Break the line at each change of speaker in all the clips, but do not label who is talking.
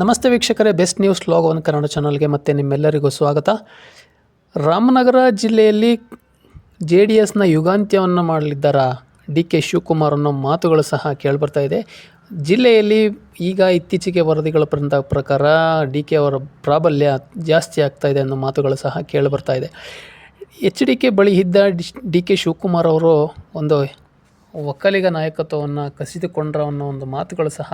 ನಮಸ್ತೆ ವೀಕ್ಷಕರೇ, best news log one Kannada ಚಾನಲ್ಗೆ ಮತ್ತೆ ನಿಮ್ಮೆಲ್ಲರಿಗೂ ಸ್ವಾಗತ. ರಾಮನಗರ ಜಿಲ್ಲೆಯಲ್ಲಿ JDSನ ಯುಗಾಂತ್ಯವನ್ನು ಮಾಡಲಿದ್ದಾರಾ DK ಶಿವಕುಮಾರ್ ಅನ್ನೋ ಮಾತುಗಳು ಸಹ ಕೇಳಿಬರ್ತಾ ಇದೆ. ಜಿಲ್ಲೆಯಲ್ಲಿ ಈಗ ಇತ್ತೀಚೆಗೆ ವರದಿಗಳ ಪ್ರಕಾರ DK ಅವರ ಪ್ರಾಬಲ್ಯ ಜಾಸ್ತಿ ಆಗ್ತಾ ಇದೆ ಅನ್ನೋ ಮಾತುಗಳು ಸಹ ಕೇಳಿಬರ್ತಾ ಇದೆ. HDK ಬಳಿ ಇದ್ದ DK ಶಿವಕುಮಾರ್ ಅವರು ಒಂದು ಒಕ್ಕಲಿಗ ನಾಯಕತ್ವವನ್ನು ಕಸಿದುಕೊಂಡ್ರ ಅನ್ನೋ ಒಂದು ಮಾತುಗಳು ಸಹ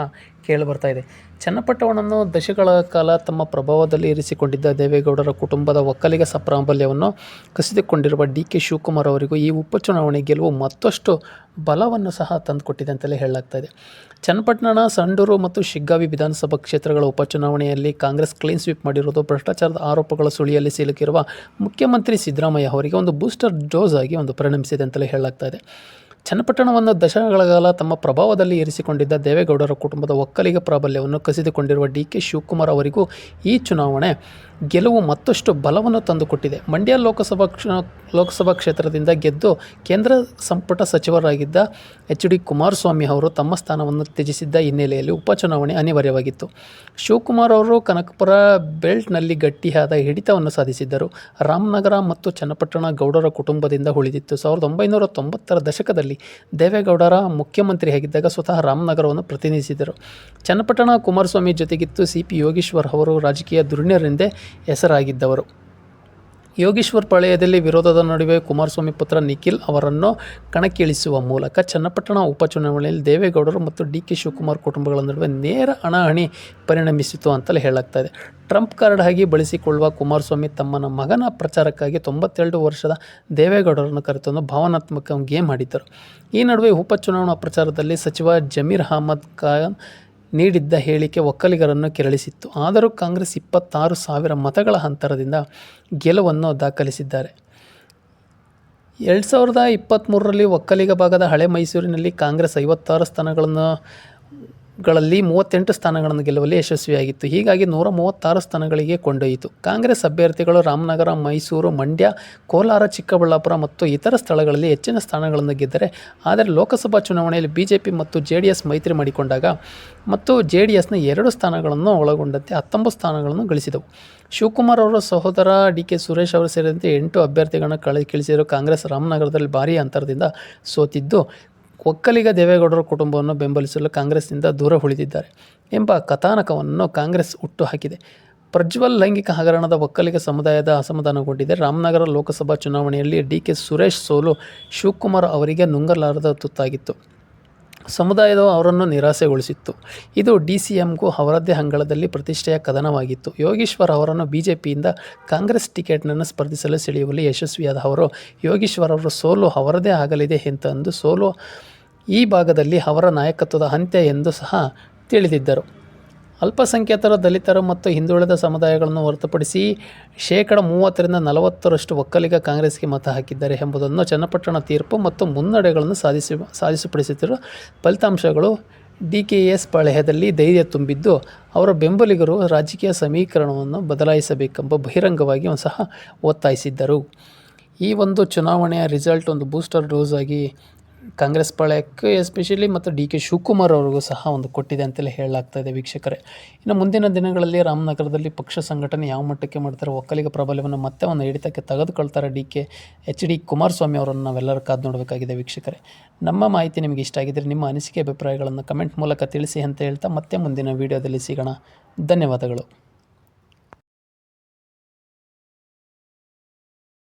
ಕೇಳಿಬರ್ತಾ ಇದೆ. ಚನ್ನಪಟ್ಟಣವನ್ನು ದಶಕಗಳ ಕಾಲ ತಮ್ಮ ಪ್ರಭಾವದಲ್ಲಿ ಇರಿಸಿಕೊಂಡಿದ್ದ ದೇವೇಗೌಡರ ಕುಟುಂಬದ ಒಕ್ಕಲಿಗ ಪ್ರಾಬಲ್ಯವನ್ನು ಕಸಿದುಕೊಂಡಿರುವ DK ಶಿವಕುಮಾರ್ ಅವರಿಗೂ ಈ ಉಪಚುನಾವಣೆ ಗೆಲುವು ಮತ್ತಷ್ಟು ಬಲವನ್ನು ಸಹ ತಂದುಕೊಟ್ಟಿದೆ ಅಂತಲೇ ಹೇಳಲಾಗ್ತಾ ಇದೆ. ಚನ್ನಪಟ್ಟಣ, ಸಂಡೂರು ಮತ್ತು ಶಿಗ್ಗಾವಿ ವಿಧಾನಸಭಾ ಕ್ಷೇತ್ರಗಳ ಉಪಚುನಾವಣೆಯಲ್ಲಿ ಕಾಂಗ್ರೆಸ್ ಕ್ಲೀನ್ ಸ್ವೀಪ್ ಮಾಡಿರುವುದು ಭ್ರಷ್ಟಾಚಾರದ ಆರೋಪಗಳ ಸುಳಿಯಲ್ಲಿ ಸಿಲುಕಿರುವ ಮುಖ್ಯಮಂತ್ರಿ ಸಿದ್ದರಾಮಯ್ಯ ಅವರಿಗೆ ಒಂದು ಬೂಸ್ಟರ್ ಡೋಸ್ ಆಗಿ ಪ್ರರಿಣಮಿಸಿದೆ ಅಂತಲೇ ಹೇಳಲಾಗ್ತಾ ಇದೆ. ಚನ್ನಪಟ್ಟಣವನ್ನು ದಶಕಗಳ ಕಾಲ ತಮ್ಮ ಪ್ರಭಾವದಲ್ಲಿ ಇರಿಸಿಕೊಂಡಿದ್ದ ದೇವೇಗೌಡರ ಕುಟುಂಬದ ಒಕ್ಕಲಿಗ ಪ್ರಾಬಲ್ಯವನ್ನು ಕಸಿದುಕೊಂಡಿರುವ DK ಶಿವಕುಮಾರ್ ಅವರಿಗೂ ಈ ಚುನಾವಣೆ ಗೆಲುವು ಮತ್ತಷ್ಟು ಬಲವನ್ನು ತಂದುಕೊಟ್ಟಿದೆ. ಮಂಡ್ಯ ಲೋಕಸಭಾ ಕ್ಷೇತ್ರದಿಂದ ಗೆದ್ದು ಕೇಂದ್ರ ಸಂಪುಟ ಸಚಿವರಾಗಿದ್ದ HD ಕುಮಾರಸ್ವಾಮಿ ಅವರು ತಮ್ಮ ಸ್ಥಾನವನ್ನು ತ್ಯಜಿಸಿದ್ದ ಹಿನ್ನೆಲೆಯಲ್ಲಿ ಉಪಚುನಾವಣೆ ಅನಿವಾರ್ಯವಾಗಿತ್ತು. ಶಿವಕುಮಾರ್ ಅವರು ಕನಕಪುರ ಬೆಲ್ಟ್ನಲ್ಲಿ ಗಟ್ಟಿಯಾದ ಹಿಡಿತವನ್ನು ಸಾಧಿಸಿದ್ದರು. ರಾಮನಗರ ಮತ್ತು ಚನ್ನಪಟ್ಟಣ ಗೌಡರ ಕುಟುಂಬದಿಂದ ಉಳಿದಿತ್ತು. 1990ರ ದಶಕದಲ್ಲಿ ದೇವೇಗೌಡರ ಮುಖ್ಯಮಂತ್ರಿಯಾಗಿದ್ದಾಗ ಸ್ವತಃ ರಾಮನಗರವನ್ನು ಪ್ರತಿನಿಧಿಸಿದರು. ಚನ್ನಪಟ್ಟಣ ಕುಮಾರಸ್ವಾಮಿ ಜೊತೆಗಿತ್ತು CP ಯೋಗೀಶ್ವರ್ ಅವರು ರಾಜಕೀಯ ಧುರೀಣರೆಂದೇ ಹೆಸರಾಗಿದ್ದವರು. ಯೋಗೀಶ್ವರ್ ಪಾಳೆಯದಲ್ಲಿ ವಿರೋಧದ ನಡುವೆ ಕುಮಾರಸ್ವಾಮಿ ಪುತ್ರ ನಿಖಿಲ್ ಅವರನ್ನು ಕಣಕ್ಕಿಳಿಸುವ ಮೂಲಕ ಚನ್ನಪಟ್ಟಣ ಉಪಚುನಾವಣೆಯಲ್ಲಿ ದೇವೇಗೌಡರು ಮತ್ತು DK ಶಿವಕುಮಾರ್ ಕುಟುಂಬಗಳ ನಡುವೆ ನೇರ ಹಣಾಹಣಿ ಪರಿಣಮಿಸಿತು ಅಂತಲೇ ಹೇಳಲಾಗ್ತಾ ಇದೆ. ಟ್ರಂಪ್ ಕಾರ್ಡ್ ಆಗಿ ಬಳಸಿಕೊಳ್ಳುವ ಕುಮಾರಸ್ವಾಮಿ ತಮ್ಮ ಮಗನ ಪ್ರಚಾರಕ್ಕಾಗಿ 92 ವರ್ಷದ ದೇವೇಗೌಡರನ್ನು ಕರೆತಂದು ಭಾವನಾತ್ಮಕ ಗೇಮ್ ಆಡಿದ್ದರು. ಈ ನಡುವೆ ಉಪಚುನಾವಣಾ ಪ್ರಚಾರದಲ್ಲಿ ಸಚಿವ ಜಮೀರ್ ಅಹಮದ್ ಖಾನ್ ನೀಡಿದ್ದ ಹೇಳಿಕೆ ಒಕ್ಕಲಿಗರನ್ನು ಕೆರಳಿಸಿತ್ತು. ಆದರೂ ಕಾಂಗ್ರೆಸ್ 26,000 ಮತಗಳ ಅಂತರದಿಂದ ಗೆಲುವನ್ನು ದಾಖಲಿಸಿದ್ದಾರೆ. 2023ರಲ್ಲಿ ಒಕ್ಕಲಿಗ ಭಾಗದ ಹಳೆ ಮೈಸೂರಿನಲ್ಲಿ ಕಾಂಗ್ರೆಸ್ 56 ಸ್ಥಾನಗಳಲ್ಲಿ 38 ಸ್ಥಾನಗಳನ್ನು ಗೆಲ್ಲುವಲ್ಲಿ ಯಶಸ್ವಿಯಾಗಿತ್ತು. ಹೀಗಾಗಿ 136 ಸ್ಥಾನಗಳಿಗೆ ಕೊಂಡೊಯ್ಯಿತು. ಕಾಂಗ್ರೆಸ್ ಅಭ್ಯರ್ಥಿಗಳು ರಾಮನಗರ, ಮೈಸೂರು, ಮಂಡ್ಯ, ಕೋಲಾರ, ಚಿಕ್ಕಬಳ್ಳಾಪುರ ಮತ್ತು ಇತರ ಸ್ಥಳಗಳಲ್ಲಿ ಹೆಚ್ಚಿನ ಸ್ಥಾನಗಳನ್ನು ಗೆದ್ದರೆ, ಆದರೆ ಲೋಕಸಭಾ ಚುನಾವಣೆಯಲ್ಲಿ BJP ಮತ್ತು JDS ಮೈತ್ರಿ ಮಾಡಿಕೊಂಡಾಗ ಮತ್ತು JDSನ 2 ಸ್ಥಾನಗಳನ್ನು ಒಳಗೊಂಡಂತೆ 19 ಸ್ಥಾನಗಳನ್ನು ಗಳಿಸಿದವು. ಶಿವಕುಮಾರ್ ಅವರ ಸಹೋದರ DK ಸುರೇಶ್ ಅವರು ಸೇರಿದಂತೆ 8 ಅಭ್ಯರ್ಥಿಗಳನ್ನು ಕಣಕ್ಕಿಳಿಸಿದರೂ ಕಾಂಗ್ರೆಸ್ ರಾಮನಗರದಲ್ಲಿ ಭಾರೀ ಅಂತರದಿಂದ ಸೋತಿದ್ದು, ಒಕ್ಕಲಿಗ ದೇವೇಗೌಡರ ಕುಟುಂಬವನ್ನು ಬೆಂಬಲಿಸಲು ಕಾಂಗ್ರೆಸ್ನಿಂದ ದೂರ ಉಳಿದಿದ್ದಾರೆ ಎಂಬ ಕಥಾನಕವನ್ನು ಕಾಂಗ್ರೆಸ್ ಹುಟ್ಟುಹಾಕಿದೆ. ಪ್ರಜ್ವಲ್ ಲೈಂಗಿಕ ಹಗರಣದ ಒಕ್ಕಲಿಗ ಸಮುದಾಯದ ಅಸಮಾಧಾನಗೊಂಡಿದೆ. ರಾಮನಗರ ಲೋಕಸಭಾ ಚುನಾವಣೆಯಲ್ಲಿ DK ಸುರೇಶ್ ಸೋಲು ಶಿವಕುಮಾರ್ ಅವರಿಗೆ ನುಂಗಲಾರದ ತುತ್ತಾಗಿತ್ತು. ಸಮುದಾಯದ ಅವರನ್ನು ನಿರಾಸೆಗೊಳಿಸಿತ್ತು. ಇದು DCMಗೂ ಅವರದ್ದೇ ಅಂಗಳದಲ್ಲಿ ಪ್ರತಿಷ್ಠೆಯ ಕದನವಾಗಿತ್ತು. ಯೋಗೀಶ್ವರ್ ಅವರನ್ನು BJPಯಿಂದ ಕಾಂಗ್ರೆಸ್ ಟಿಕೆಟ್ನನ್ನು ಸ್ಪರ್ಧಿಸಲು ಸೆಳೆಯುವಲ್ಲಿ ಯಶಸ್ವಿಯಾದ ಅವರು, ಯೋಗೀಶ್ವರ್ ಅವರ ಸೋಲು ಅವರದೇ ಆಗಲಿದೆ ಎಂತಂದು ಸೋಲು ಈ ಭಾಗದಲ್ಲಿ ಅವರ ನಾಯಕತ್ವದ ಅಂತ್ಯ ಎಂದು ಸಹ ತಿಳಿದಿದ್ದರು. ಅಲ್ಪಸಂಖ್ಯಾತರು, ದಲಿತರು ಮತ್ತು ಹಿಂದುಳಿದ ಸಮುದಾಯಗಳನ್ನು ಹೊರತುಪಡಿಸಿ 30-40% ಒಕ್ಕಲಿಗ ಕಾಂಗ್ರೆಸ್ಗೆ ಮತ ಹಾಕಿದ್ದಾರೆ ಎಂಬುದನ್ನು ಚನ್ನಪಟ್ಟಣ ತೀರ್ಪು ಮತ್ತು ಮುನ್ನಡೆಗಳನ್ನು ಸಾಧಿಸಿಪಡಿಸುತ್ತಿರುವ ಫಲಿತಾಂಶಗಳು DKS ಪಾಳೆಯದಲ್ಲಿ ಧೈರ್ಯ ತುಂಬಿದ್ದು, ಅವರ ಬೆಂಬಲಿಗರು ರಾಜಕೀಯ ಸಮೀಕರಣವನ್ನು ಬದಲಾಯಿಸಬೇಕೆಂಬ ಬಹಿರಂಗವಾಗಿ ಸಹ ಒತ್ತಾಯಿಸಿದ್ದರು. ಈ ಒಂದು ಚುನಾವಣೆಯ ರಿಸಲ್ಟ್ ಒಂದು ಬೂಸ್ಟರ್ ಡೋಸ್ ಆಗಿ ಕಾಂಗ್ರೆಸ್ ಪಾಳ್ಯಕ್ಕೆ ಎಸ್ಪೆಷಲಿ ಮತ್ತು DK ಶಿವಕುಮಾರ್ ಅವ್ರಿಗೂ ಸಹ ಕೊಟ್ಟಿದೆ ಅಂತಲೇ ಹೇಳಲಾಗ್ತಾ ಇದೆ ವೀಕ್ಷಕರೇ. ಇನ್ನು ಮುಂದಿನ ದಿನಗಳಲ್ಲಿ ರಾಮನಗರದಲ್ಲಿ ಪಕ್ಷ ಸಂಘಟನೆ ಯಾವ ಮಟ್ಟಕ್ಕೆ ಮಾಡ್ತಾರೆ, ಒಕ್ಕಲಿಗ ಪ್ರಾಬಲ್ಯವನ್ನು ಮತ್ತೆ ಒಂದು ಹಿಡಿತಕ್ಕೆ ತೆಗೆದುಕೊಳ್ತಾರೆ HD ಕುಮಾರಸ್ವಾಮಿ ಅವರನ್ನು ನಾವೆಲ್ಲರೂ ಕಾದು ನೋಡಬೇಕಾಗಿದೆ ವೀಕ್ಷಕರೇ. ನಮ್ಮ ಮಾಹಿತಿ ನಿಮಗೆ ಇಷ್ಟ ಆಗಿದ್ದರೆ ನಿಮ್ಮ ಅನಿಸಿಕೆ ಅಭಿಪ್ರಾಯಗಳನ್ನು ಕಮೆಂಟ್ ಮೂಲಕ ತಿಳಿಸಿ ಅಂತ ಹೇಳ್ತಾ ಮತ್ತೆ ಮುಂದಿನ ವೀಡಿಯೋದಲ್ಲಿ ಸಿಗೋಣ. ಧನ್ಯವಾದಗಳು.